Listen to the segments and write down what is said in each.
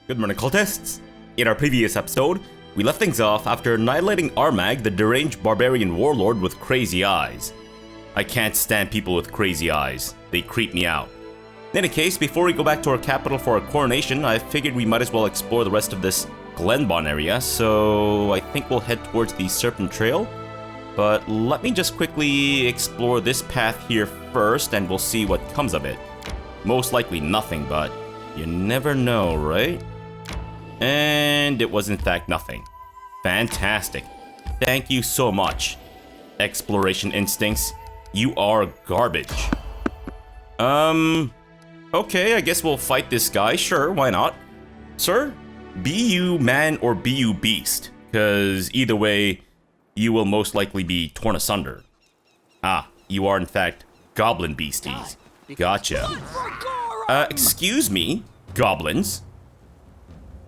Good morning, cultists! In our previous episode, we left things off after annihilating Armag, the deranged barbarian warlord with crazy eyes. I can't stand people with crazy eyes. They creep me out. In any case, before we go back to our capital for our coronation, I figured we might as well explore the rest of this Glenbon area, so I think we'll head towards the Serpent Trail. But let me just quickly explore this path here first, and we'll see what comes of it. Most likely nothing, but you never know, right? And it was in fact nothing. Fantastic. Thank you so much. Exploration instincts, you are garbage. Okay, I guess we'll fight this guy. Sure, why not? Sir, be you man or be you beast? Because either way, you will most likely be torn asunder. Ah, you are in fact goblin beasties. Gotcha. Excuse me, goblins.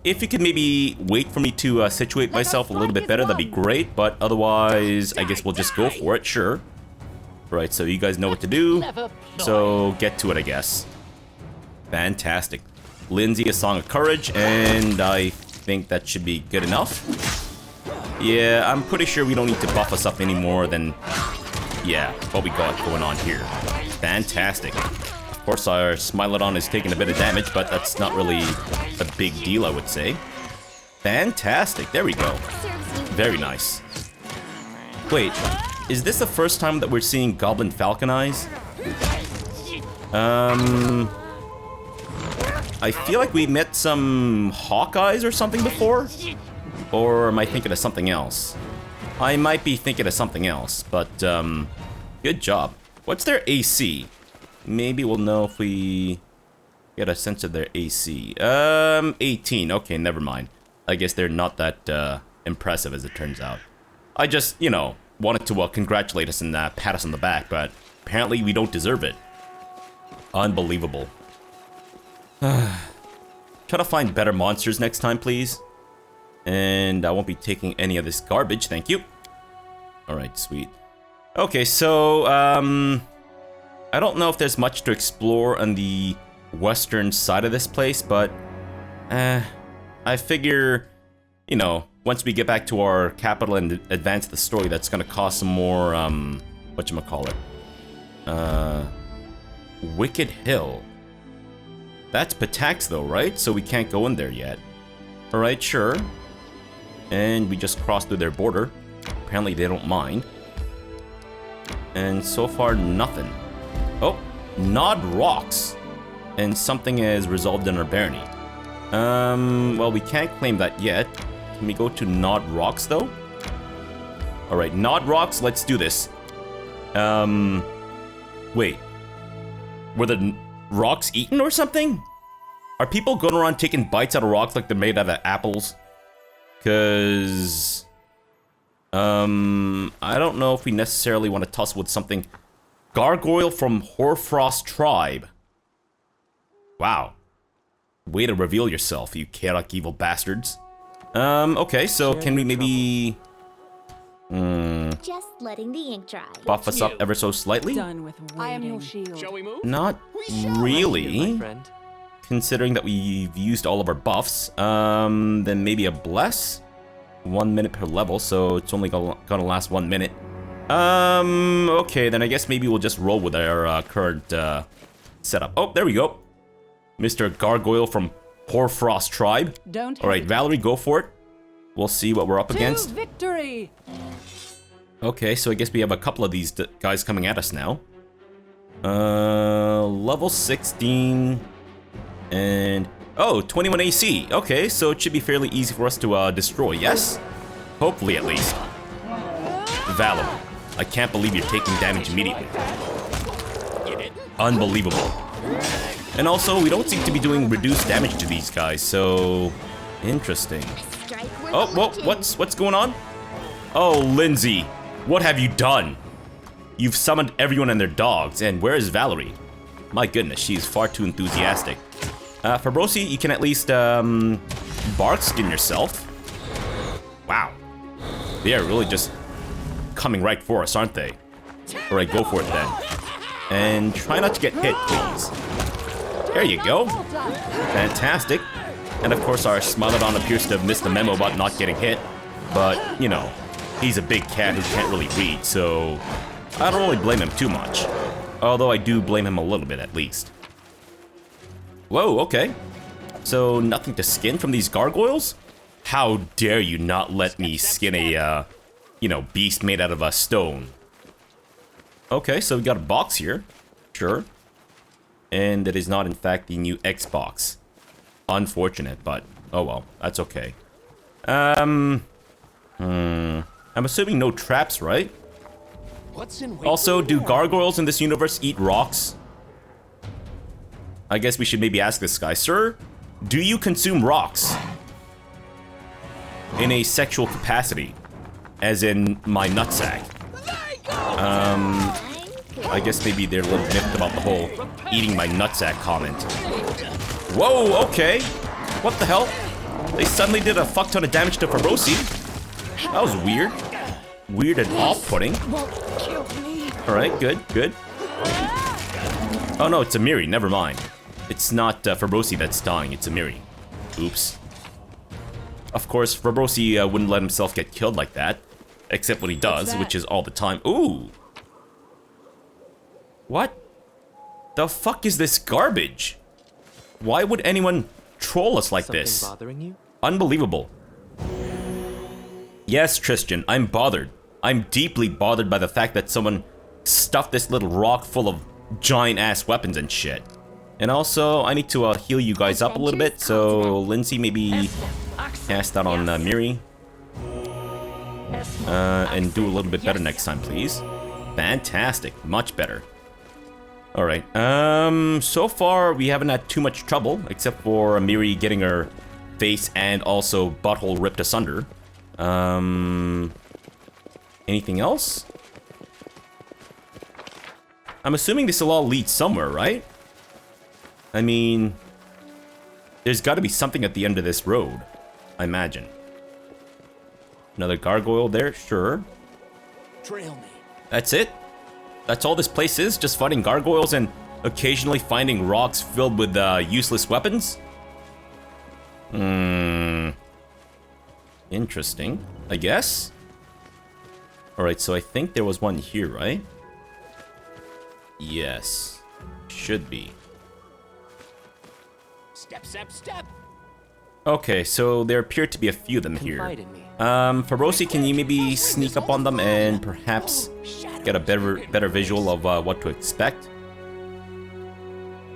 If you could maybe wait for me to situate myself a little bit better, that'd be great. But otherwise, I guess we'll just go for it, sure. Right, so you guys know what to do. So get to it, I guess. Fantastic. Lindsay, a song of courage, and I think that should be good enough. Yeah, I'm pretty sure we don't need to buff us up any more than, yeah, what we got going on here. Fantastic. Of course, our Smilodon is taking a bit of damage, but that's not really a big deal, I would say. Fantastic. There we go. Very nice. Wait, is this the first time that we're seeing Goblin Falcon Eyes? I feel like we met some Hawkeyes or something before? Or am I thinking of something else? I might be thinking of something else, but, good job. What's their AC? Maybe we'll know if we get a sense of their AC. 18. Okay, never mind. I guess they're not that, impressive as it turns out. I just, you know, wanted to, congratulate us and pat us on the back, but apparently we don't deserve it. Unbelievable. Try to find better monsters next time, please. And I won't be taking any of this garbage, thank you. Alright, sweet. Okay, so, I don't know if there's much to explore on the western side of this place, but I figure, you know, once we get back to our capital and advance the story, that's gonna cause some more, whatchamacallit? Wicked Hill. That's Patax though, right? So we can't go in there yet. Alright, sure. And we just crossed through their border. Apparently they don't mind. And so far, nothing. Oh, Nod Rocks. And something is resolved in our barony. Well, we can't claim that yet. Can we go to Nod Rocks, though? Alright, Nod Rocks, let's do this. Wait. Were the rocks eaten or something? Are people going around taking bites out of rocks like they're made out of apples? Cause... I don't know if we necessarily want to tussle with something. Gargoyle from Hoarfrost Tribe. Wow. Way to reveal yourself, you chaotic evil bastards. Okay, so can we maybe... Just letting the ink dry. Buff us up ever so slightly? Done with waiting. I am your shield. Shall we move? Not really. Considering that we've used all of our buffs. Then maybe a bless? 1 minute per level, so it's only gonna last 1 minute. Okay, then I guess maybe we'll just roll with our current setup. Oh, there we go. Mr. Gargoyle from Hoarfrost Tribe. Alright, Valerie, go for it. We'll see what we're up against. Victory! Okay, so I guess we have a couple of these guys coming at us now. Level 16. And... oh, 21 AC. Okay, so it should be fairly easy for us to destroy, yes? Hopefully, at least. Valerie, I can't believe you're taking damage immediately. Unbelievable. And also, we don't seem to be doing reduced damage to these guys, so... interesting. Oh, whoa, what's going on? Oh, Lindsay, what have you done? You've summoned everyone and their dogs, and where is Valerie? My goodness, she's far too enthusiastic. Fabrosi, you can at least, bark skin yourself. Wow. They are really just coming right for us, aren't they? Alright, go for it then. And try not to get hit, please. There you go. Fantastic. And of course, our Smilodon appears to have missed the memo about not getting hit. But, you know, he's a big cat who can't really read, so I don't really blame him too much. Although I do blame him a little bit, at least. Whoa, okay. So, nothing to skin from these gargoyles? How dare you not let me skin a, you know, beast made out of a stone. Okay, so we got a box here. Sure. And it is not, in fact, the new Xbox. Unfortunate, but oh well, that's okay. I'm assuming no traps, right? Also, do gargoyles in this universe eat rocks? I guess we should maybe ask this guy. Sir, do you consume rocks? In a sexual capacity? As in my nutsack? I guess maybe they're a little miffed about the whole eating my nutsack comment. Whoa, okay. What the hell? They suddenly did a fuck ton of damage to Fabrosi. That was weird. Weird and off-putting. Alright, good, good. Oh no, it's Amiri, never mind. It's not Fabrosi that's dying, it's Amiri. Oops. Of course, Fabrosi wouldn't let himself get killed like that. Except when he does, which is all the time. Ooh! What? The fuck is this garbage? Why would anyone troll us like this? Bothering you? Unbelievable. Yes, Tristan, I'm bothered. I'm deeply bothered by the fact that someone stuffed this little rock full of giant-ass weapons and shit. And also, I need to heal you guys up a little bit, so Lindsay, maybe cast that on Miri. And do a little bit better next time, please. Fantastic. Much better. Alright, so far we haven't had too much trouble, except for Amiri getting her face and also butthole ripped asunder. Anything else? I'm assuming this will all lead somewhere, right? I mean, there's gotta be something at the end of this road, I imagine. Another gargoyle there, sure. Trail me. That's it? That's all this place is? Just fighting gargoyles and occasionally finding rocks filled with useless weapons? Interesting, I guess. Alright, so I think there was one here, right? Yes. Should be. Step, step, step. Okay, so there appear to be a few of them here. Confide in me. Fabrosi, can you maybe sneak up on them and perhaps get a better visual of what to expect?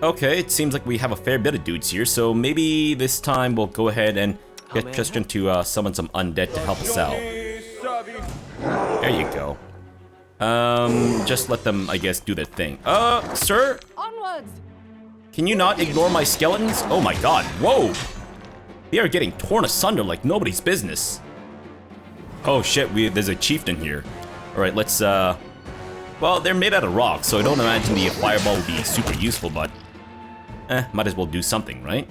Okay, it seems like we have a fair bit of dudes here, so maybe this time we'll go ahead and get Tristan to summon some undead to help us out. There you go. Just let them, I guess, do their thing. Sir? Onwards! Can you not ignore my skeletons? Oh my god, whoa! They are getting torn asunder like nobody's business. Oh shit, there's a chieftain here. Alright, let's, well, they're made out of rock, so I don't imagine the fireball would be super useful, but might as well do something, right?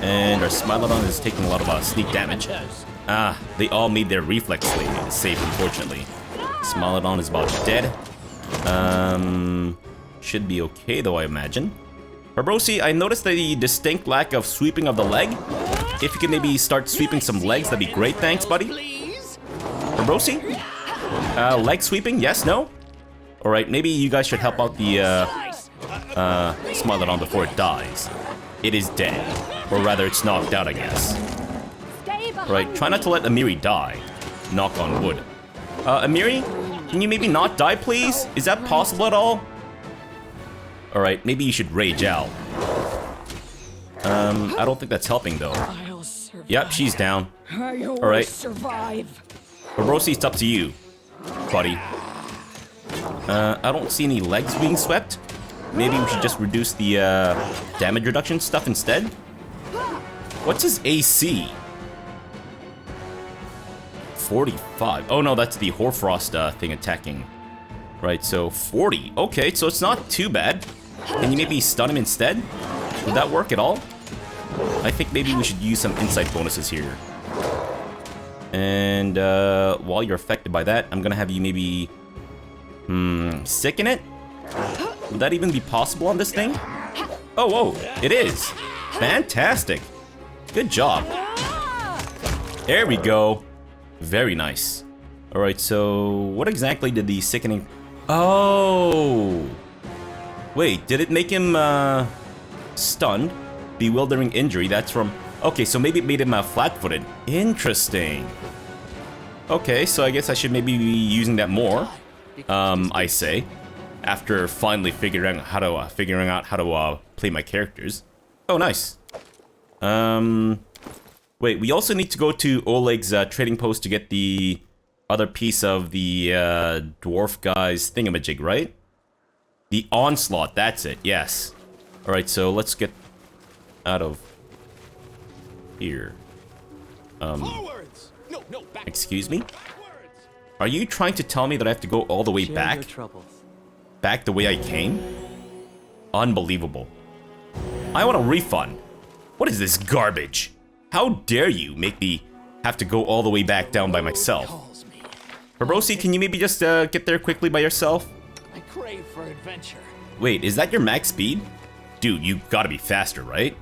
And our Smilodon is taking a lot of sneak damage. Ah, they all made their reflex save, unfortunately. Smilodon is about dead. Should be okay, though, I imagine. Fabrosi, I noticed the distinct lack of sweeping of the leg. If you could maybe start sweeping some legs, that'd be great. Thanks, buddy. Fabrosi? Leg sweeping? Yes? No? Alright, maybe you guys should help out the, Smilodon before it dies. It is dead. Or rather, it's knocked out, I guess. Alright, try not to let Amiri die. Knock on wood. Amiri? Can you maybe not die, please? Is that possible at all? Alright, maybe you should rage out. I don't think that's helping, though. Yep, she's down. Alright. Fabrosi, it's up to you, buddy. I don't see any legs being swept. Maybe we should just reduce the damage reduction stuff instead. What's his AC? 45. Oh no, that's the Hoarfrost thing attacking. Right, so 40. Okay, so it's not too bad. Can you maybe stun him instead? Would that work at all? I think maybe we should use some insight bonuses here. And while you're affected by that, I'm gonna have you maybe sicken it? Would that even be possible on this thing? Oh, whoa, it is. Fantastic. Good job. There we go. Very nice. Alright, so what exactly did the sickening... Oh! Wait, did it make him, stunned? Bewildering injury, that's from... Okay, so maybe it made him, flat-footed. Interesting. Okay, so I guess I should maybe be using that more. I say. After finally figuring out how to play my characters. Oh, nice. Wait, we also need to go to Oleg's trading post to get the other piece of the dwarf guy's thingamajig, right? The onslaught, that's it, yes. Alright, so let's get out of here. Forwards! No, back. Excuse me? Backwards. Are you trying to tell me that I have to go all the way Share back? your troubles. Back the way I came? Unbelievable. I want a refund. What is this garbage? How dare you make me have to go all the way back down by myself? Calls me. Fabrosi, can you maybe just get there quickly by yourself? I crave for adventure. Wait, is that your max speed? Dude, you gotta be faster, right?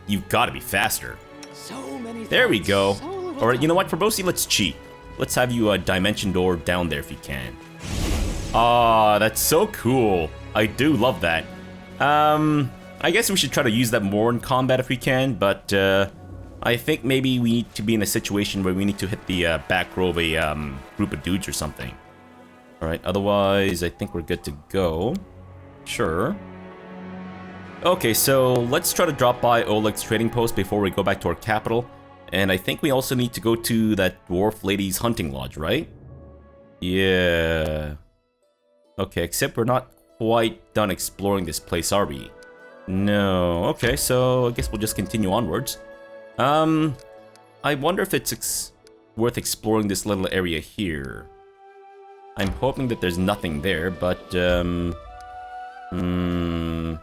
You've gotta be faster. So many. There we thoughts, go. so little Alright, you know time. what, Fabrosi, let's cheat. Let's have you dimension door down there if you can. Ah, that's so cool. I do love that. I guess we should try to use that more in combat if we can, but I think maybe we need to be in a situation where we need to hit the back row of a group of dudes or something. Alright, otherwise I think we're good to go. Sure. Okay, so let's try to drop by Oleg's trading post before we go back to our capital. And I think we also need to go to that dwarf lady's hunting lodge, right? Yeah. Okay, except we're not quite done exploring this place, are we? No. Okay, so I guess we'll just continue onwards. I wonder if it's worth exploring this little area here. I'm hoping that there's nothing there, but, damn it,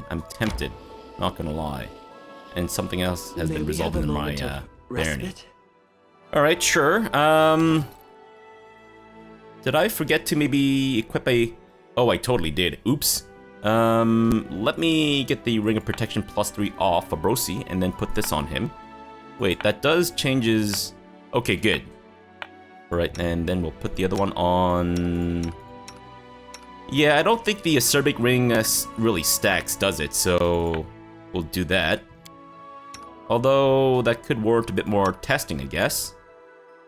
I'm tempted. Not gonna lie. And something else has May been we have resolved a in my, moment of barony. respite? Alright, sure. Did I forget to maybe equip a... Oh, I totally did. Oops. Let me get the Ring of Protection +3 off Fabrosi and then put this on him. Wait, that does changes... Okay, good. Alright, and then we'll put the other one on... Yeah, I don't think the acerbic ring really stacks, does it? So we'll do that. Although that could warrant a bit more testing, I guess.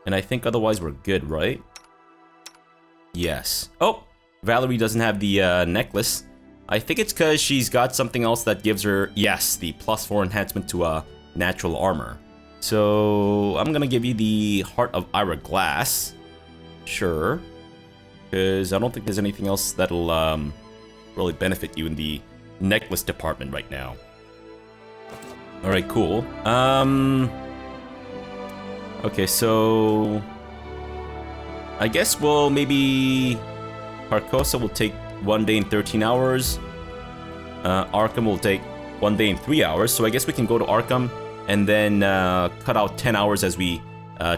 And I think otherwise we're good, right? Yes. Oh, Valerie doesn't have the necklace. I think it's because she's got something else that gives her, yes, the +4 enhancement to natural armor. So I'm gonna give you the Heart of Ira Glass. Sure. Because I don't think there's anything else that'll really benefit you in the necklace department right now. Alright, cool. Okay, so... I guess we'll maybe... Carcosa will take 1 day and 13 hours. Arkham will take 1 day and 3 hours. So I guess we can go to Arkham and then cut out 10 hours as we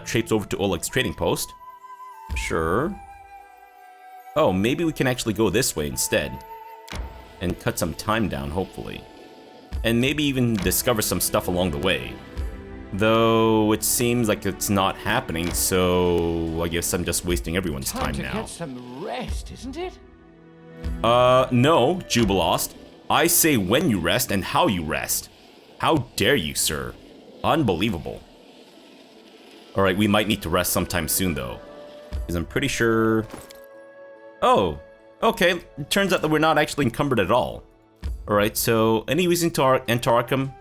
traipse over to Oleg's trading post. Sure. Oh, maybe we can actually go this way instead. And cut some time down, hopefully. And maybe even discover some stuff along the way. Though it seems like it's not happening, so I guess I'm just wasting everyone's time to now. get some rest, isn't it? No, Jubilost. I say when you rest and how you rest. How dare you, sir? Unbelievable. Alright, we might need to rest sometime soon, though. Because I'm pretty sure... Oh, okay. It turns out that we're not actually encumbered at all. Alright, so any reason to enter Arkham?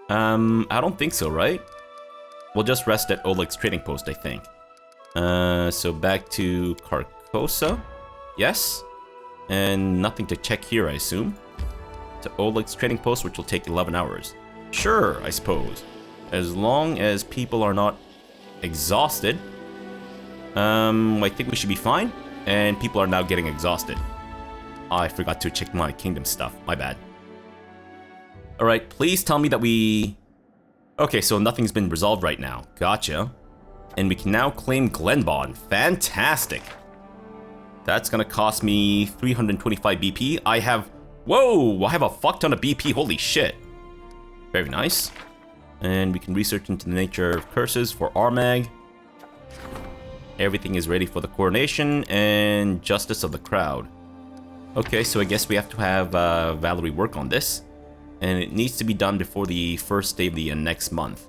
I don't think so, right? We'll just rest at Oleg's trading post, I think. So back to Carcosa. Yes. And nothing to check here, I assume. To Oleg's trading post, which will take 11 hours. Sure, I suppose. As long as people are not exhausted. I think we should be fine. And people are now getting exhausted. I forgot to check my kingdom stuff. My bad. Alright, please tell me that we... Okay, so nothing's been resolved right now. Gotcha. And we can now claim Glenbond. Fantastic. That's gonna cost me 325 BP. I have... Whoa! I have a fuck ton of BP. Holy shit. Very nice. And we can research into the nature of curses for Armag. Everything is ready for the coronation and justice of the crowd. Okay, so I guess we have to have Valerie work on this. And it needs to be done before the first day of the next month.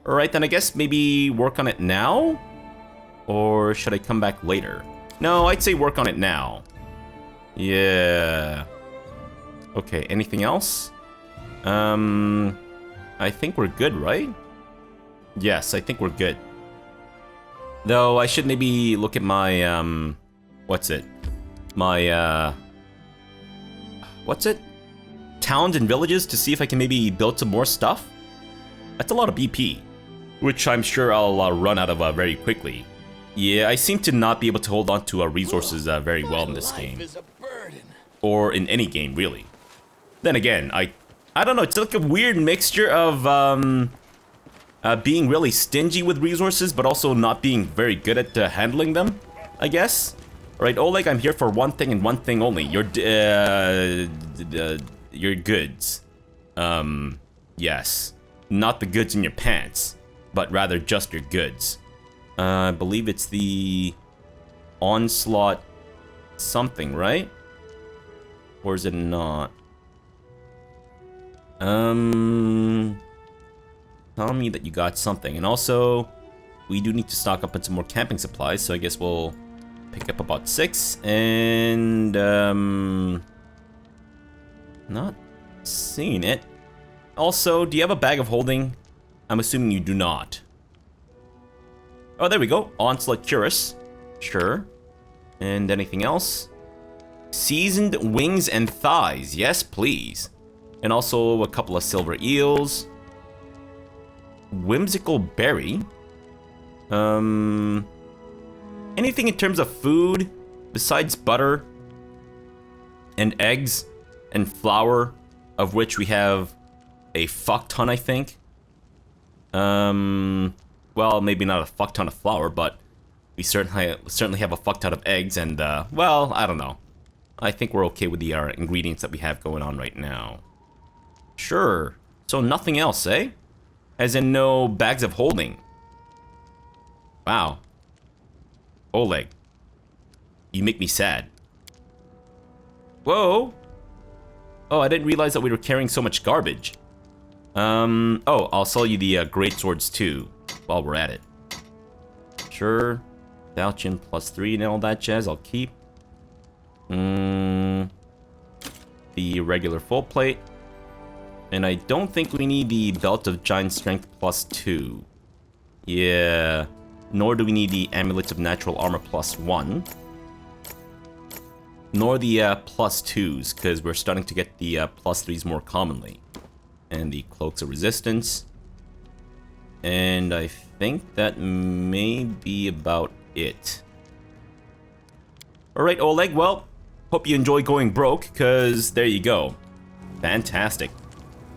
Alright, then I guess maybe work on it now? Or should I come back later? No, I'd say work on it now. Yeah. Okay, anything else? I think we're good, right? Yes, I think we're good. Though I should maybe look at my, what's it? My, what's it? Towns and villages to see if I can maybe build some more stuff? That's a lot of BP, which I'm sure I'll run out of very quickly. Yeah, I seem to not be able to hold on to resources very well in this game. Or in any game, really. Then again, I don't know, it's like a weird mixture of being really stingy with resources, but also not being very good at handling them, I guess. Alright, Oleg, I'm here for one thing and one thing only. Your goods. Yes. Not the goods in your pants, but rather just your goods. I believe it's the onslaught something, right? Or is it not? Tell me that you got something. And also, we do need to stock up on some more camping supplies, so I guess we'll pick up about 6. And, not seeing it. Also, do you have a bag of holding? I'm assuming you do not. Oh, there we go. Onslaught Curus. Sure. And anything else? Seasoned wings and thighs. Yes, please. And also a couple of silver eels. Whimsical berry. Anything in terms of food besides butter and eggs and flour, of which we have a fuck ton, I think. Well, maybe not a fuck ton of flour, but we certainly have a fuck ton of eggs and, well, I don't know. I think we're okay with the ingredients that we have going on right now. Sure. So nothing else, eh? As in no bags of holding. Wow. Oleg. You make me sad. Whoa. Oh, I didn't realize that we were carrying so much garbage. Oh, I'll sell you the great swords too, while we're at it. Sure. Falchion +3 and all that jazz, I'll keep. The regular full plate. And I don't think we need the belt of giant strength +2. Yeah. Nor do we need the amulets of natural armor +1. Nor the +2s, because we're starting to get the +3s more commonly. And the cloaks of resistance. And I think that may be about it. Alright, Oleg, well, hope you enjoy going broke, because there you go. Fantastic.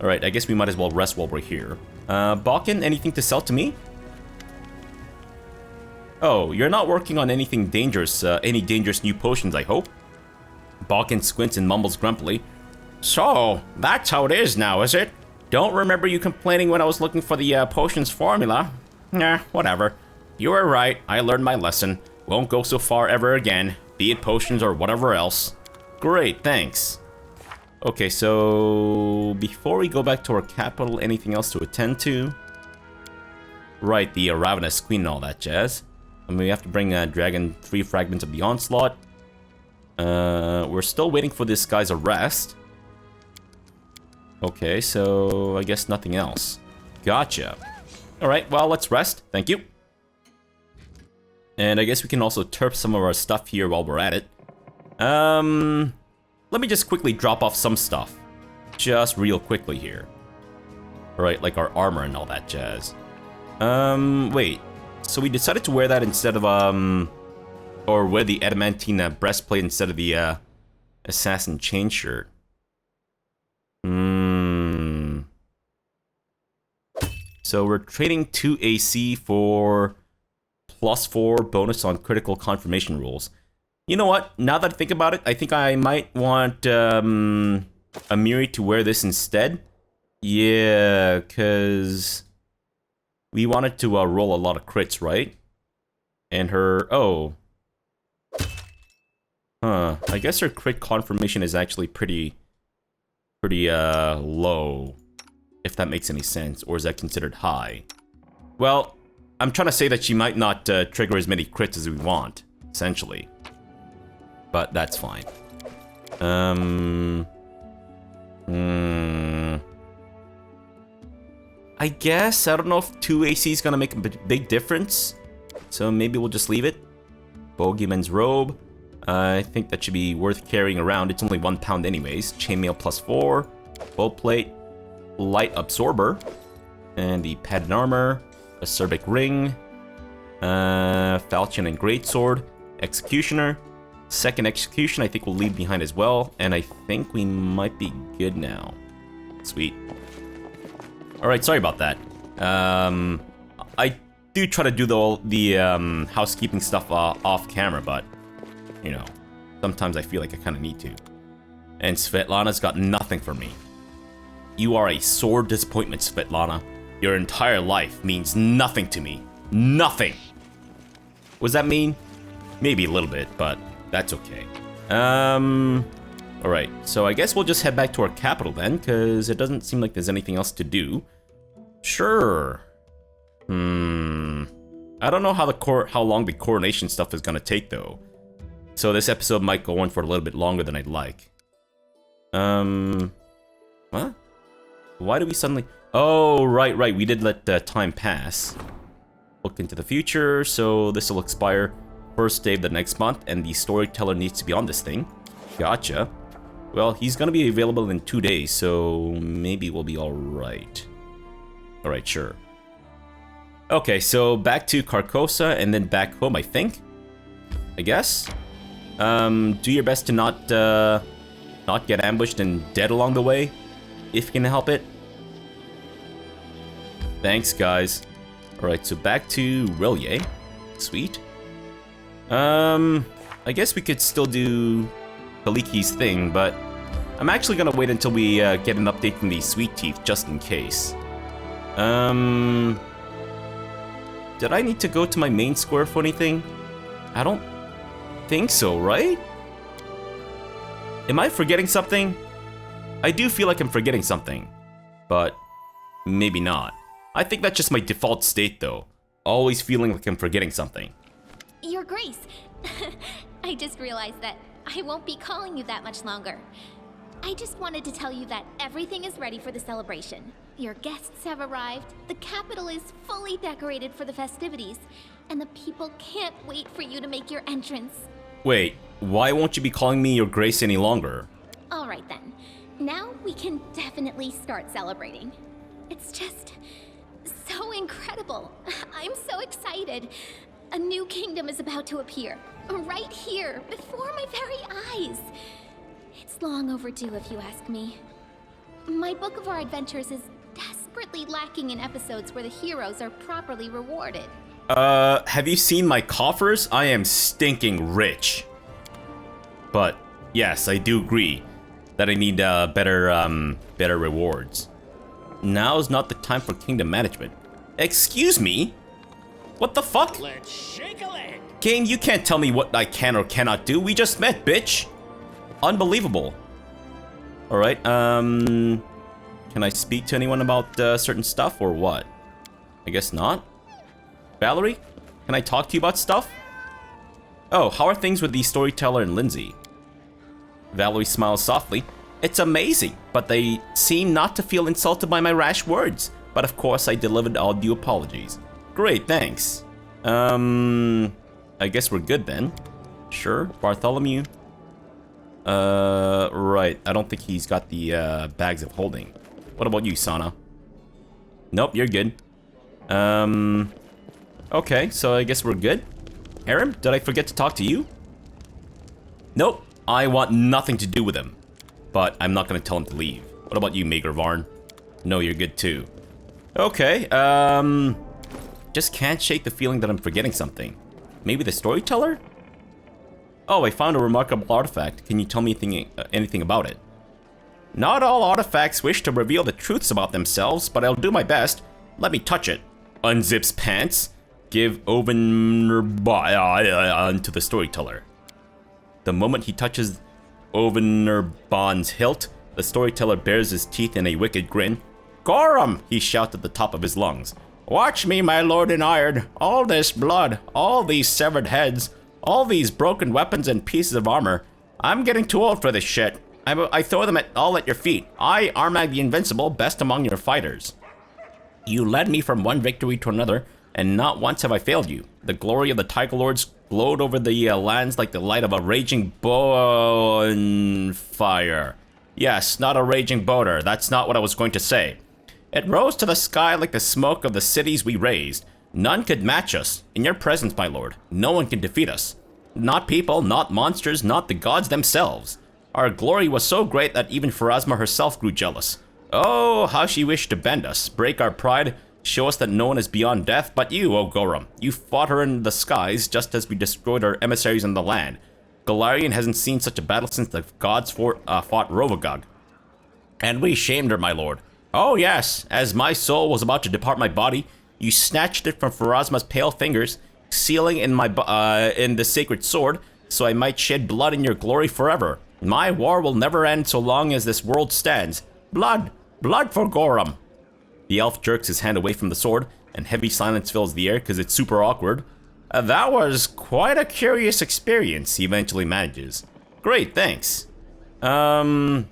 Alright, I guess we might as well rest while we're here. Balkan, anything to sell to me? Oh, you're not working on anything dangerous, any dangerous new potions, I hope? Balkan squints and mumbles grumpily. So, that's how it is now, is it? Don't remember you complaining when I was looking for the potions formula. Nah, whatever. You were right, I learned my lesson. Won't go so far ever again, be it potions or whatever else. Great, thanks. Okay, so before we go back to our capital, anything else to attend to? Right, the Ravenous Queen and all that jazz. And we have to bring Dragon 3 fragments of the Onslaught. We're still waiting for this guy's arrest. Okay, so I guess nothing else. Gotcha. Alright, well, let's rest. Thank you. And I guess we can also terp some of our stuff here while we're at it. Let me just quickly drop off some stuff. Just real quickly here. Alright, like our armor and all that jazz. Wait. So we decided to wear that instead of, or wear the adamantine breastplate instead of the, assassin chain shirt. So we're trading 2 AC for +4 bonus on critical confirmation rolls. You know what? Now that I think about it, I think I might want Amiri to wear this instead. Yeah, because we wanted to roll a lot of crits, right? And her... Oh. Huh. I guess her crit confirmation is actually pretty low. If that makes any sense. Or is that considered high? Well, I'm trying to say that she might not trigger as many crits as we want, essentially. But that's fine. I guess, I don't know if 2 AC is gonna make a big difference. So maybe we'll just leave it. Bogeyman's robe. I think that should be worth carrying around. It's only 1 pound anyways. Chainmail +4. Bow plate. Light absorber. And the padded armor. Acerbic ring. Falchion and greatsword. Executioner. Second execution I think we'll leave behind as well. And I think we might be good now. Sweet. Alright, sorry about that. I do try to do the housekeeping stuff off camera, but, you know, sometimes I feel like I kind of need to. And Svetlana's got nothing for me. You are a sore disappointment, Svetlana. Your entire life means nothing to me. Nothing! What does that mean? Maybe a little bit, but that's okay. Alright, so I guess we'll just head back to our capital then, because it doesn't seem like there's anything else to do. Sure. I don't know how long the coronation stuff is gonna take though. So this episode might go on for a little bit longer than I'd like. What? Why do we suddenly... Oh, right, we did let time pass. Look into the future, so this will expire first day of the next month, and the storyteller needs to be on this thing. Gotcha. Well, he's gonna be available in 2 days, so maybe we'll be alright. Alright, sure. Okay, so back to Carcosa, and then back home, I think? I guess? Do your best to not get ambushed and dead along the way, if you can help it. Thanks, guys. Alright, so back to Rillier. Sweet. I guess we could still do Kaliki's thing, but I'm actually gonna wait until we get an update from the Sweet Teeth, just in case. Did I need to go to my main square for anything? I don't think so, right? Am I forgetting something? I do feel like I'm forgetting something, but maybe not. I think that's just my default state though. Always feeling like I'm forgetting something. Your Grace, I just realized that I won't be calling you that much longer. I just wanted to tell you that everything is ready for the celebration. Your guests have arrived, the capital is fully decorated for the festivities, and the people can't wait for you to make your entrance. Wait, why won't you be calling me Your Grace any longer? Alright then, now we can definitely start celebrating. It's just so incredible. I'm so excited. A new kingdom is about to appear, right here, before my very eyes. It's long overdue if you ask me. My book of our adventures is desperately lacking in episodes where the heroes are properly rewarded. Have you seen my coffers? I am stinking rich. But, yes, I do agree that I need, better rewards. Now's not the time for kingdom management. Excuse me? What the fuck? Let's shake a leg. Game, you can't tell me what I can or cannot do. We just met, bitch. Unbelievable. Alright, can I speak to anyone about certain stuff or what? I guess not. Valerie, can I talk to you about stuff? Oh, how are things with the storyteller and Lindsay? Valerie smiles softly. It's amazing, but they seem not to feel insulted by my rash words. But of course, I delivered all due apologies. Great, thanks. I guess we're good then. Sure, Bartholomew. Right. I don't think he's got the bags of holding. What about you, Sana? Nope, you're good. Okay, so I guess we're good. Harem, did I forget to talk to you? Nope, I want nothing to do with him. But I'm not gonna tell him to leave. What about you, Maegor Varn? No, you're good too. Okay, just can't shake the feeling that I'm forgetting something. Maybe the storyteller? Oh, I found a remarkable artifact. Can you tell me anything about it? Not all artifacts wish to reveal the truths about themselves, but I'll do my best. Let me touch it. Unzips pants. Give Ovenrbon to the storyteller. The moment he touches Ovenrbon's hilt, the storyteller bares his teeth in a wicked grin. Gorum! He shouts at the top of his lungs. Watch me, my lord in iron. All this blood, all these severed heads, all these broken weapons and pieces of armor. I'm getting too old for this shit. I throw them all at your feet. I, Armag the Invincible, best among your fighters. You led me from one victory to another, and not once have I failed you. The glory of the Tiger Lords glowed over the lands like the light of a raging bonfire. Yes, not a raging boater. That's not what I was going to say. It rose to the sky like the smoke of the cities we razed. None could match us. In your presence, my lord, no one can defeat us. Not people, not monsters, not the gods themselves. Our glory was so great that even Pharasma herself grew jealous. Oh, how she wished to bend us, break our pride, show us that no one is beyond death but you, O Gorum. You fought her in the skies just as we destroyed our emissaries on the land. Golarion hasn't seen such a battle since the gods fought Rovagog. And we shamed her, my lord. Oh yes, as my soul was about to depart my body, you snatched it from Pharasma's pale fingers, sealing in the sacred sword, so I might shed blood in your glory forever. My war will never end so long as this world stands. Blood! Blood for Gorum! The elf jerks his hand away from the sword, and heavy silence fills the air because it's super awkward. That was quite a curious experience, he eventually manages. Great, thanks. Could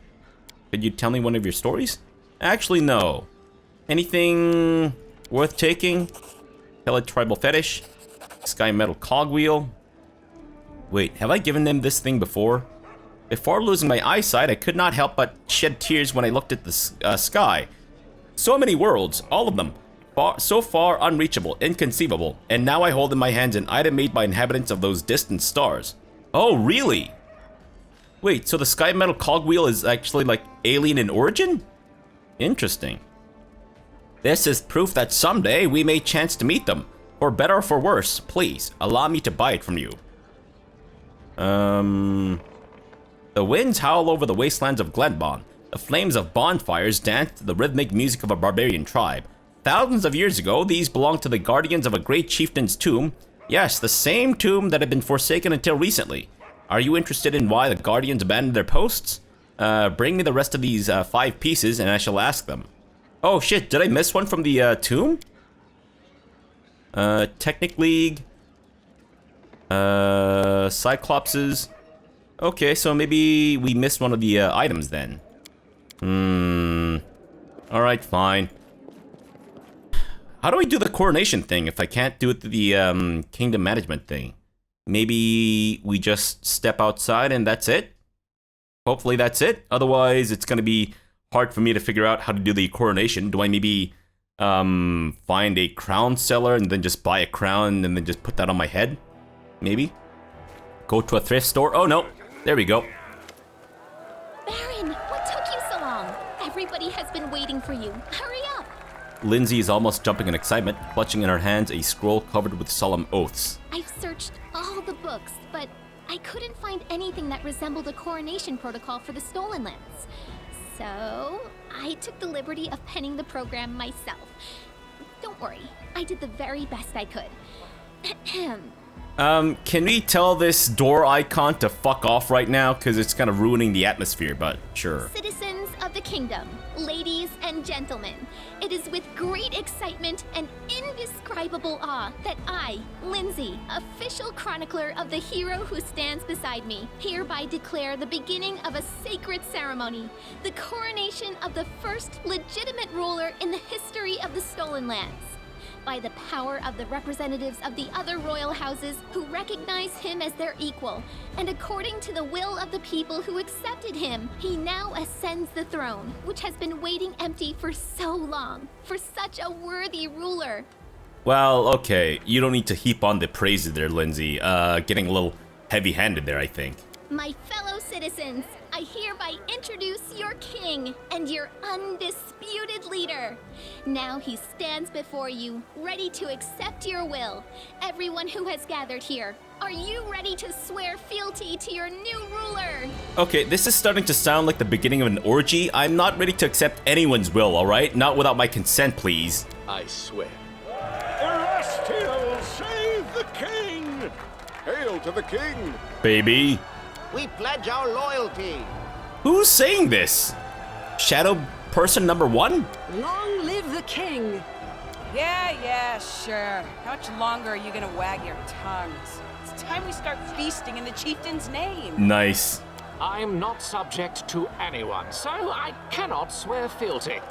you tell me one of your stories? Actually, no. Anything worth taking? Pellet tribal fetish? Sky metal cogwheel? Wait, have I given them this thing before? Before losing my eyesight, I could not help but shed tears when I looked at the sky. So many worlds, all of them, so far unreachable, inconceivable, and now I hold in my hands an item made by inhabitants of those distant stars. Oh, really? Wait, so the sky metal cogwheel is actually like alien in origin? Interesting. This is proof that someday we may chance to meet them. For better or for worse, please, allow me to buy it from you. The winds howl over the wastelands of Glenbon. The flames of bonfires dance to the rhythmic music of a barbarian tribe. Thousands of years ago, these belonged to the guardians of a great chieftain's tomb. Yes, the same tomb that had been forsaken until recently. Are you interested in why the guardians abandoned their posts? Bring me the rest of these 5 pieces and I shall ask them. Oh shit, did I miss one from the tomb? Technic League. Cyclopses. Okay, so maybe we missed one of the items then. Alright, fine. How do I do the coronation thing if I can't do it through the kingdom management thing? Maybe we just step outside and that's it? Hopefully that's it. Otherwise, it's gonna be hard for me to figure out how to do the coronation. Do I maybe find a crown seller and then just buy a crown and then just put that on my head? Maybe? Go to a thrift store? Oh no, there we go. Baron, what took you so long? Everybody has been waiting for you. Hurry up! Lindsay is almost jumping in excitement, clutching in her hands a scroll covered with solemn oaths. I've searched all the books, but I couldn't find anything that resembled a coronation protocol for the Stolen Lands. So, I took the liberty of penning the program myself. Don't worry, I did the very best I could. Can we tell this door icon to fuck off right now? Because it's kind of ruining the atmosphere, but sure. Citizens of the kingdom, ladies and gentlemen, it is with great excitement and indescribable awe that I, Lindsay, official chronicler of the hero who stands beside me, hereby declare the beginning of a sacred ceremony, the coronation of the first legitimate ruler in the history of the Stolen Lands. By the power of the representatives of the other royal houses who recognize him as their equal, and according to the will of the people who accepted him, he now ascends the throne, which has been waiting empty for so long, for such a worthy ruler. Well, okay, you don't need to heap on the praises there, Lindsay. Getting a little heavy-handed there, I think. My fellow citizens, I hereby introduce your king and your undisputed leader. Now he stands before you, ready to accept your will. Everyone who has gathered here, are you ready to swear fealty to your new ruler? Okay, this is starting to sound like the beginning of an orgy. I'm not ready to accept anyone's will, alright? Not without my consent, please. I swear. Erestial, save the king! Hail to the king! Baby. We pledge our loyalty. Who's saying this? Shadow person number 1? Long live the king! Yeah, sure. How much longer are you gonna wag your tongues? It's time we start feasting in the chieftain's name. Nice. I'm not subject to anyone, so I cannot swear fealty.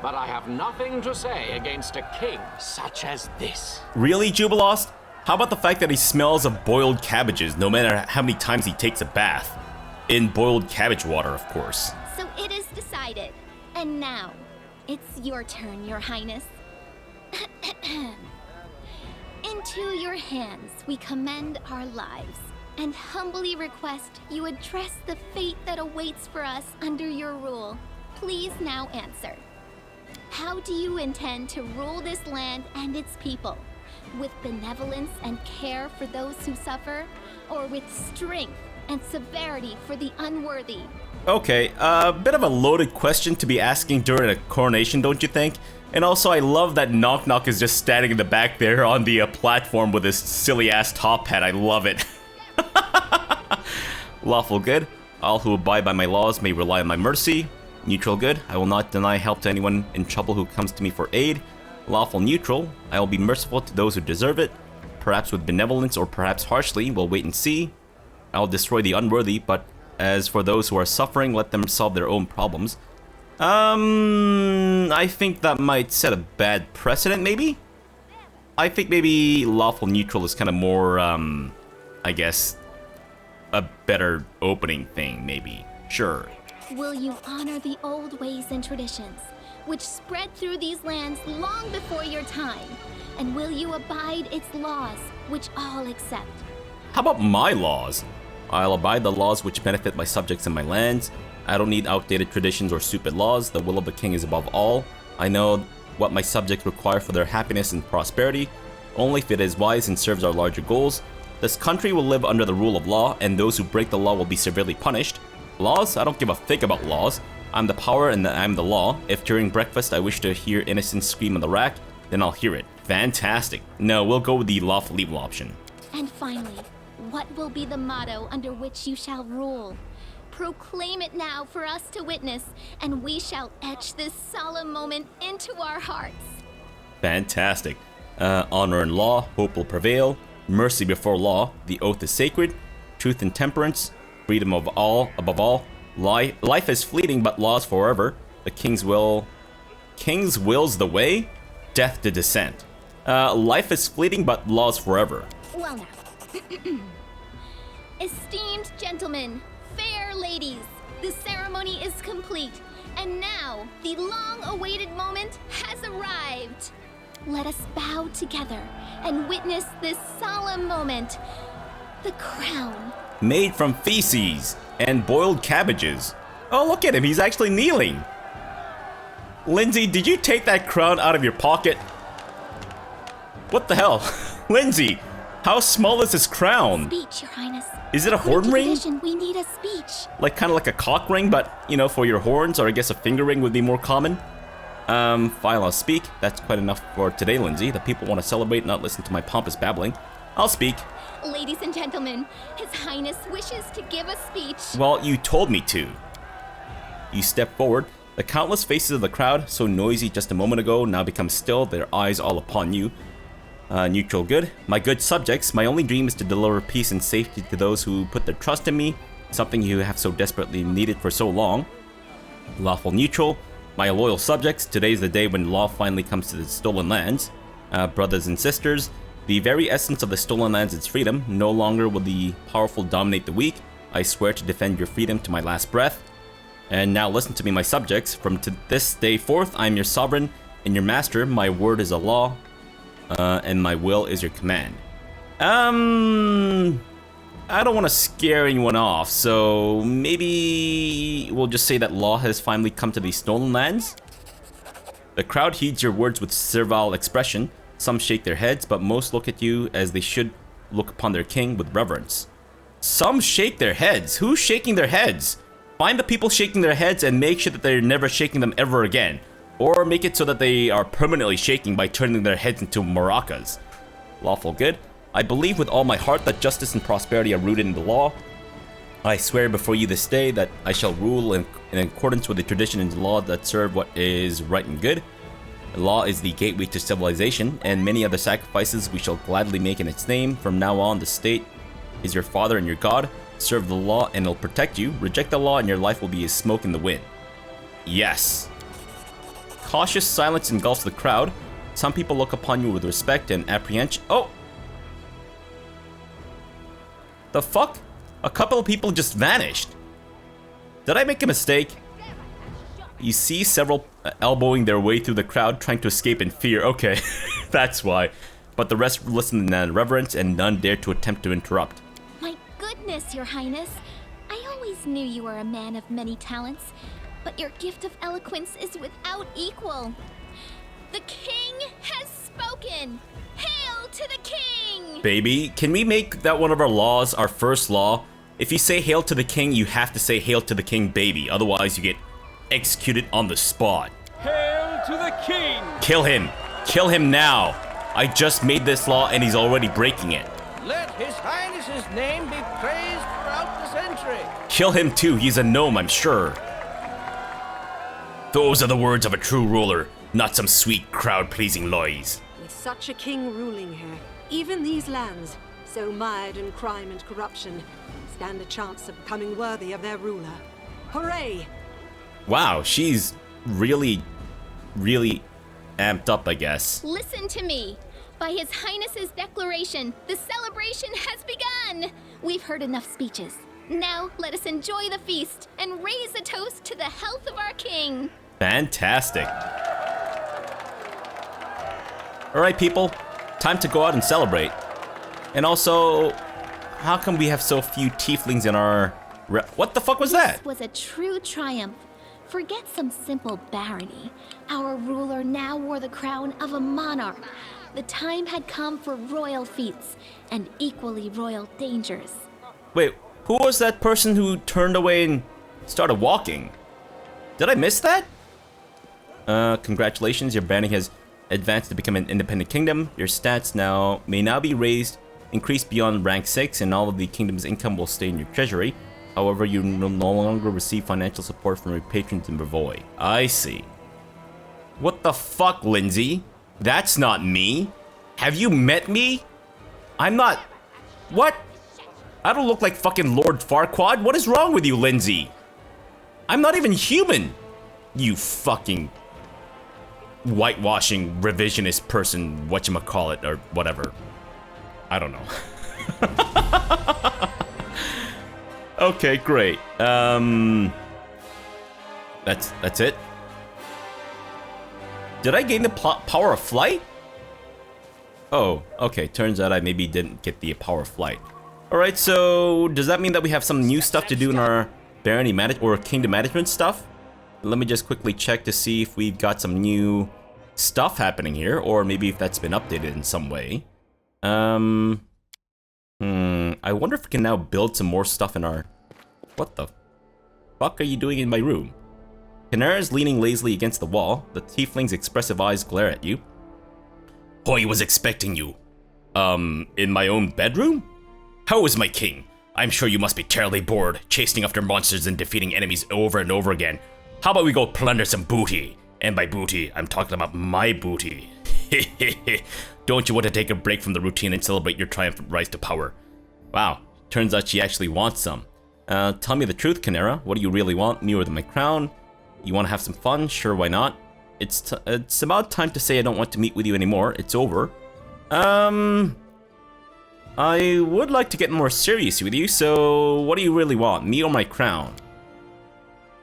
But I have nothing to say against a king such as this. Really, Jubilost? How about the fact that he smells of boiled cabbages no matter how many times he takes a bath? In boiled cabbage water, of course. So it is decided. And now, it's your turn, your highness. Into your hands we commend our lives, and humbly request you address the fate that awaits for us under your rule. Please now answer. How do you intend to rule this land and its people? With benevolence and care for those who suffer, or with strength and severity for the unworthy? Okay, a bit of a loaded question to be asking during a coronation, don't you think? And also, I love that Knock Knock is just standing in the back there on the platform with his silly-ass top hat. I love it. Lawful good. All who abide by my laws may rely on my mercy. Neutral good. I will not deny help to anyone in trouble who comes to me for aid. Lawful neutral. I will be merciful to those who deserve it. Perhaps with benevolence or perhaps harshly. We'll wait and see. I will destroy the unworthy, but as for those who are suffering, let them solve their own problems. I think that might set a bad precedent, maybe? I think maybe lawful neutral is kind of more, I guess, a better opening thing, maybe. Sure. Will you honor the old ways and traditions, which spread through these lands long before your time? And will you abide its laws, which all accept? How about my laws? I'll abide the laws which benefit my subjects and my lands. I don't need outdated traditions or stupid laws. The will of the king is above all. I know what my subjects require for their happiness and prosperity, only if it is wise and serves our larger goals. This country will live under the rule of law, and those who break the law will be severely punished. Laws? I don't give a fig about laws. I'm the power and I'm the law. If during breakfast I wish to hear innocence scream on the rack, then I'll hear it. Fantastic. No, we'll go with the lawful evil option. And finally, what will be the motto under which you shall rule? Proclaim it now for us to witness, and we shall etch this solemn moment into our hearts. Fantastic. Honor and law, hope will prevail. Mercy before law, the oath is sacred. Truth and temperance, freedom of all, above all. Life is fleeting, but laws forever. The king's will's the way. Death to dissent. Life is fleeting, but laws forever. Well now. Esteemed gentlemen, fair ladies, the ceremony is complete, and now the long-awaited moment has arrived. Let us bow together and witness this solemn moment. The crown. Made from feces and boiled cabbages. Oh, look at him, he's actually kneeling. Lindsay, did you take that crown out of your pocket? What the hell? Lindsay, how small is this crown? Speech, Your Highness. Is it a horn ring? We need a speech. Like, kind of like a cock ring, but, you know, for your horns, or I guess a finger ring would be more common. Fine, I'll speak. That's quite enough for today, Lindsay. The people want to celebrate, not listen to my pompous babbling. I'll speak. Ladies and gentlemen, His Highness wishes to give a speech. Well, you told me to. You step forward. The countless faces of the crowd, so noisy just a moment ago, now become still, their eyes all upon you. Neutral good. My good subjects, my only dream is to deliver peace and safety to those who put their trust in me, something you have so desperately needed for so long. Lawful neutral. My loyal subjects, today's the day when law finally comes to the stolen lands. Brothers and sisters, the very essence of the stolen lands is freedom. No longer will the powerful dominate the weak. I swear to defend your freedom to my last breath. And now listen to me, my subjects. From this day forth, I am your sovereign and your master. My word is a law, and my will is your command. I don't want to scare anyone off, so maybe we'll just say that law has finally come to these stolen lands. The crowd heeds your words with servile expression. Some shake their heads, but most look at you as they should look upon their king with reverence. Some shake their heads? Who's shaking their heads? Find the people shaking their heads and make sure that they're never shaking them ever again. Or make it so that they are permanently shaking by turning their heads into maracas. Lawful good. I believe with all my heart that justice and prosperity are rooted in the law. I swear before you this day that I shall rule in accordance with the tradition and the law that serve what is right and good. The law is the gateway to civilization, and many other sacrifices we shall gladly make in its name. From now on, the state is your father and your god. Serve the law and it'll protect you. Reject the law and your life will be as smoke in the wind. Yes. Cautious silence engulfs the crowd. Some people look upon you with respect and apprehension. Oh! The fuck? A couple of people just vanished. Did I make a mistake? You see several elbowing their way through the crowd, trying to escape in fear. Okay, that's why. But the rest listen in reverence, and none dare to attempt to interrupt. My goodness, Your Highness. I always knew you were a man of many talents, but your gift of eloquence is without equal. The king has spoken! Hail to the king! Baby, can we make that one of our laws, our first law? If you say hail to the king, you have to say hail to the king, baby. Otherwise, you get executed on the spot. Hail to the king! Kill him. Kill him now. I just made this law and he's already breaking it. Let His Highness's name be praised throughout the century. Kill him too. He's a gnome, I'm sure. Those are the words of a true ruler, not some sweet crowd-pleasing lies. With such a king ruling here, even these lands, so mired in crime and corruption, stand a chance of becoming worthy of their ruler. Hooray! Wow, she's really amped up, I guess. Listen to me. By His Highness's declaration, the celebration has begun. We've heard enough speeches. Now let us enjoy the feast and raise a toast to the health of our king. Fantastic. All right, people, time to go out and celebrate. And also, how come we have so few tieflings in our... What the fuck was that? This was a true triumph. Forget some simple barony. Our ruler now wore the crown of a monarch. The time had come for royal feats and equally royal dangers. Wait, who was that person who turned away and started walking? Did I miss that? Congratulations, your barony has advanced to become an independent kingdom. Your stats may now be increased beyond rank 6, and all of the kingdom's income will stay in your treasury. However, you will no longer receive financial support from your patrons in Bravoy. I see. What the fuck, Lindsay? That's not me. Have you met me? I'm not... What? I don't look like fucking Lord Farquaad. What is wrong with you, Lindsay? I'm not even human. You fucking... whitewashing revisionist person, whatchamacallit, or whatever. I don't know. Okay, great. That's it. Did I gain the power of flight? Oh, okay. Turns out I maybe didn't get the power of flight. All right, so does that mean that we have some new stuff to do in our barony or kingdom management stuff? Let me just quickly check to see if we've got some new stuff happening here, or maybe if that's been updated in some way. I wonder if we can now build some more stuff in our... What the fuck are you doing in my room? Canara is leaning lazily against the wall. The tiefling's expressive eyes glare at you. Hoi was expecting you. In my own bedroom? How is my king? I'm sure you must be terribly bored, chasing after monsters and defeating enemies over and over again. How about we go plunder some booty? And by booty, I'm talking about my booty. Don't you want to take a break from the routine and celebrate your triumphant rise to power? Wow, turns out she actually wants some. Tell me the truth, Canara. What do you really want? Me or my crown? You want to have some fun? Sure, why not? It's about time to say I don't want to meet with you anymore. It's over. I would like to get more serious with you, so what do you really want? Me or my crown?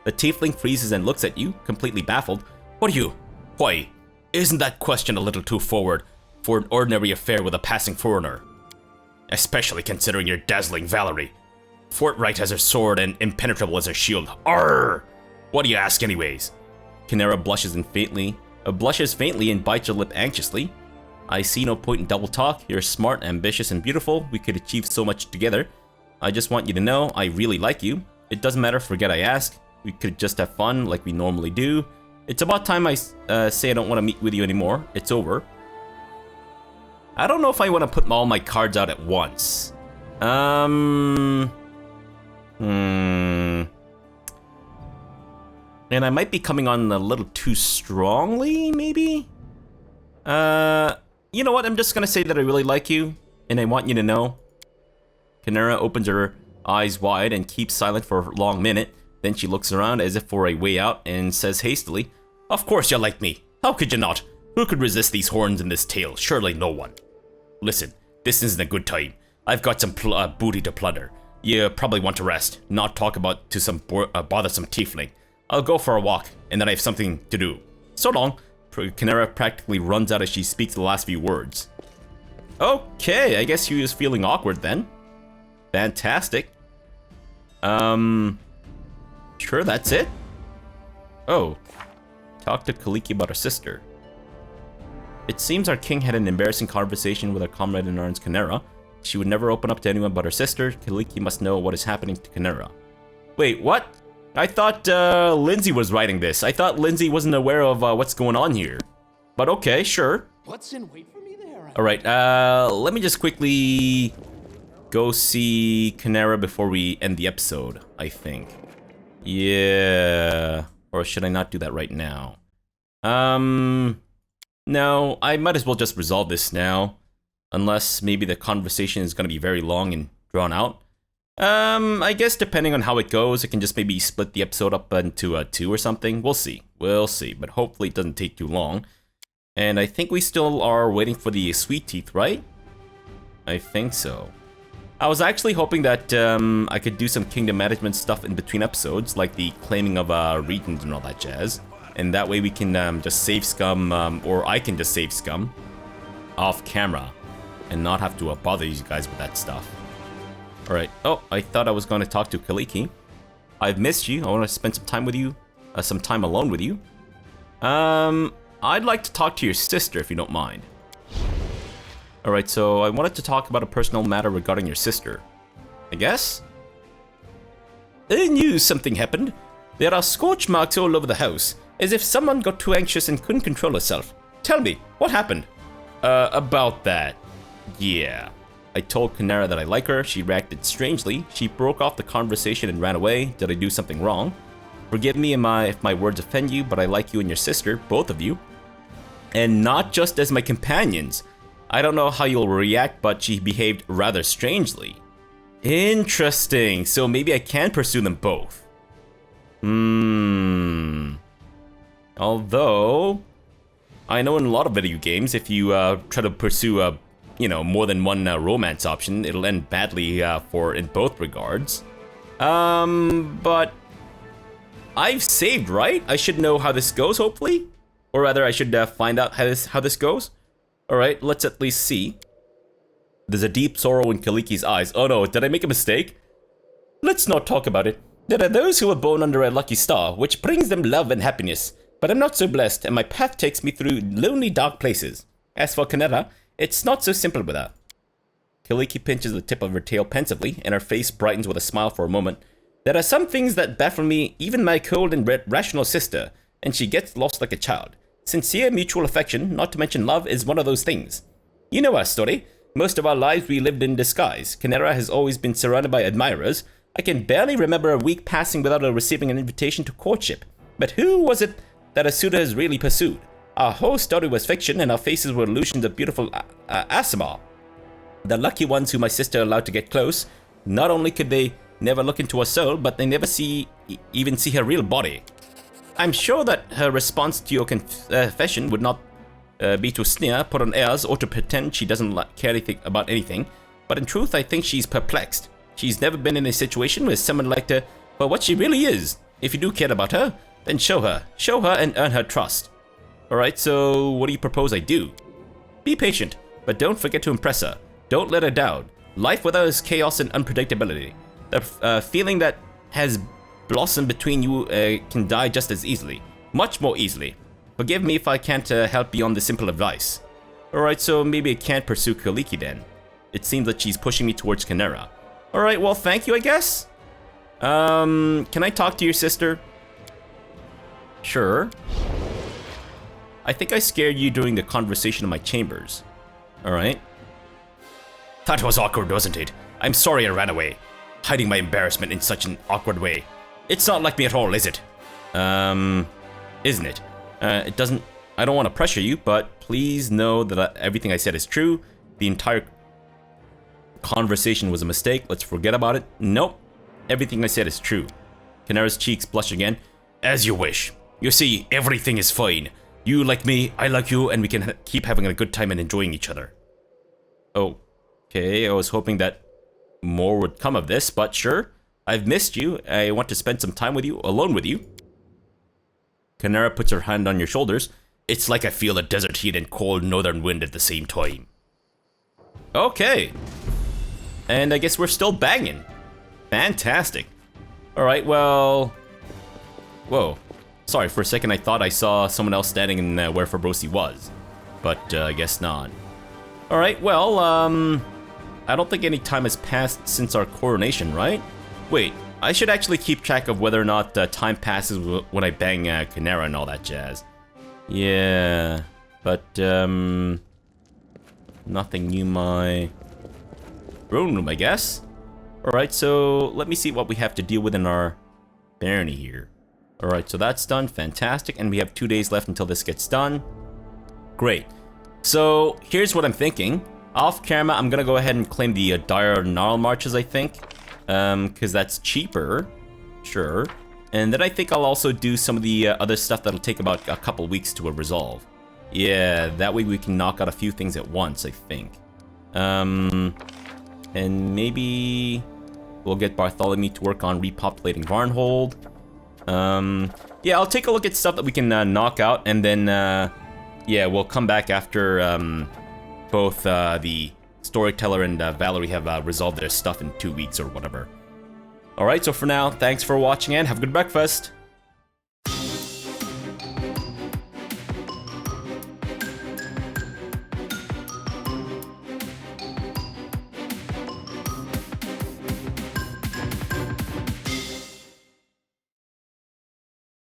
The tiefling freezes and looks at you, completely baffled. What are you? Why? Isn't that question a little too forward for an ordinary affair with a passing foreigner? especially considering your dazzling Valerie. Forthright as her sword and impenetrable as her shield. Arr! What do you ask anyways? Kynera blushes faintly and bites her lip anxiously. I see no point in double talk. You're smart, ambitious, and beautiful. We could achieve so much together. I just want you to know I really like you. It doesn't matter, forget I asked. We could just have fun like we normally do. It's about time I say I don't want to meet with you anymore. It's over. I don't know if I want to put all my cards out at once. And I might be coming on a little too strongly, maybe? You know what? I'm just gonna say that I really like you, and I want you to know. Kynera opens her eyes wide and keeps silent for a long minute. Then she looks around as if for a way out and says hastily, "Of course you like me. How could you not? Who could resist these horns and this tail? Surely no one. Listen, this isn't a good time. I've got some booty to plunder. You probably want to rest, not talk about to some bothersome tiefling. I'll go for a walk, and then I have something to do. So long." Kynera practically runs out as she speaks the last few words. Okay, I guess she was feeling awkward then. Fantastic. Sure, that's it? Oh. Talk to Kaliki about her sister. It seems our king had an embarrassing conversation with our comrade in arms, Kynera. She would never open up to anyone but her sister. Kaliki must know what is happening to Kynera. Wait, what? I thought Lindsay was writing this. I thought Lindsay wasn't aware of what's going on here. But okay, sure. What's in wait for me there? Alright, let me just quickly go see Kynera before we end the episode, I think. Yeah. Or should I not do that right now? No, I might as well just resolve this now. Unless maybe the conversation is going to be very long and drawn out. I guess depending on how it goes, I can just maybe split the episode up into 2 or something. We'll see. We'll see. But hopefully it doesn't take too long. And I think we still are waiting for the sweet teeth, right? I think so. I was actually hoping that I could do some kingdom management stuff in between episodes, like the claiming of regions and all that jazz. And that way we can just save scum, or I can just save scum off camera and not have to bother you guys with that stuff. Alright. Oh, I thought I was going to talk to Kaliki. I've missed you. I want to spend some time with you. Some time alone with you. I'd like to talk to your sister if you don't mind. Alright, so I wanted to talk about a personal matter regarding your sister. I guess? I knew something happened. There are scorch marks all over the house, as if someone got too anxious and couldn't control herself. Tell me, what happened? About that. Yeah. I told Kynera that I like her. She reacted strangely. She broke off the conversation and ran away. Did I do something wrong? Forgive me if my words offend you, but I like you and your sister, both of you. And not just as my companions. I don't know how you'll react, but she behaved rather strangely. Interesting. So maybe I can pursue them both. Although, I know in a lot of video games, if you try to pursue more than one romance option, it'll end badly in both regards. But I've saved, right? I should know how this goes, hopefully, or rather, I should find out how this goes. All right, let's at least see. There's a deep sorrow in Kaliki's eyes. Oh no, did I make a mistake? Let's not talk about it. There are those who are born under a lucky star, which brings them love and happiness. But I'm not so blessed, and my path takes me through lonely, dark places. As for Kynera, it's not so simple with her. Kaliki pinches the tip of her tail pensively, and her face brightens with a smile for a moment. There are some things that baffle me, even my cold and rational sister, and she gets lost like a child. Sincere mutual affection, not to mention love, is one of those things. You know our story. Most of our lives we lived in disguise. Kynera has always been surrounded by admirers. I can barely remember a week passing without her receiving an invitation to courtship. But who was it that a suitor has really pursued? Our whole story was fiction, and our faces were illusions of beautiful Asimar. The lucky ones who my sister allowed to get close, not only could they never look into her soul, but they never even see her real body. I'm sure that her response to your confession would not be to sneer, put on airs, or to pretend she doesn't care anything about anything, but in truth I think she's perplexed. She's never been in a situation where someone liked her for what she really is. If you do care about her, then show her and earn her trust. Alright, so what do you propose I do? Be patient, but don't forget to impress her. Don't let her down. Life without its chaos and unpredictability. The feeling that has blossomed between you can die just as easily. Much more easily. Forgive me if I can't help beyond the simple advice. Alright, so maybe I can't pursue Kaliki then. It seems that she's pushing me towards Canera. Alright, well, thank you, I guess? Can I talk to your sister? Sure. I think I scared you during the conversation in my chambers. Alright. That was awkward, wasn't it? I'm sorry I ran away. Hiding my embarrassment in such an awkward way. It's not like me at all, is it? Isn't it? It doesn't... I don't want to pressure you, but please know that everything I said is true. The entire conversation was a mistake. Let's forget about it. Nope. Everything I said is true. Canera's cheeks blush again. As you wish. You see, everything is fine. You like me, I like you, and we can keep having a good time and enjoying each other. Okay, I was hoping that more would come of this, but sure. I've missed you. I want to spend some time with you, alone with you. Canera puts her hand on your shoulders. It's like I feel the desert heat and cold northern wind at the same time. Okay. And I guess we're still banging. Fantastic. Alright, well... Whoa. Sorry, for a second I thought I saw someone else standing in where Fabrosi was. But I guess not. Alright, well, I don't think any time has passed since our coronation, right? Wait, I should actually keep track of whether or not time passes when I bang Canera and all that jazz. Yeah, but, nothing new my throne room, I guess. Alright, so let me see what we have to deal with in our barony here. Alright, so that's done, fantastic, and we have 2 days left until this gets done. Great. So, here's what I'm thinking. Off camera, I'm gonna go ahead and claim the Dire Gnarl Marches, I think. Because that's cheaper. Sure. And then I think I'll also do some of the other stuff that'll take about a couple weeks to resolve. Yeah, that way we can knock out a few things at once, I think. And maybe we'll get Bartholomew to work on repopulating Varnhold. Yeah, I'll take a look at stuff that we can knock out, and then, yeah, we'll come back after both the Storyteller and Valerie have resolved their stuff in 2 weeks or whatever. Alright, so for now, thanks for watching and have a good breakfast!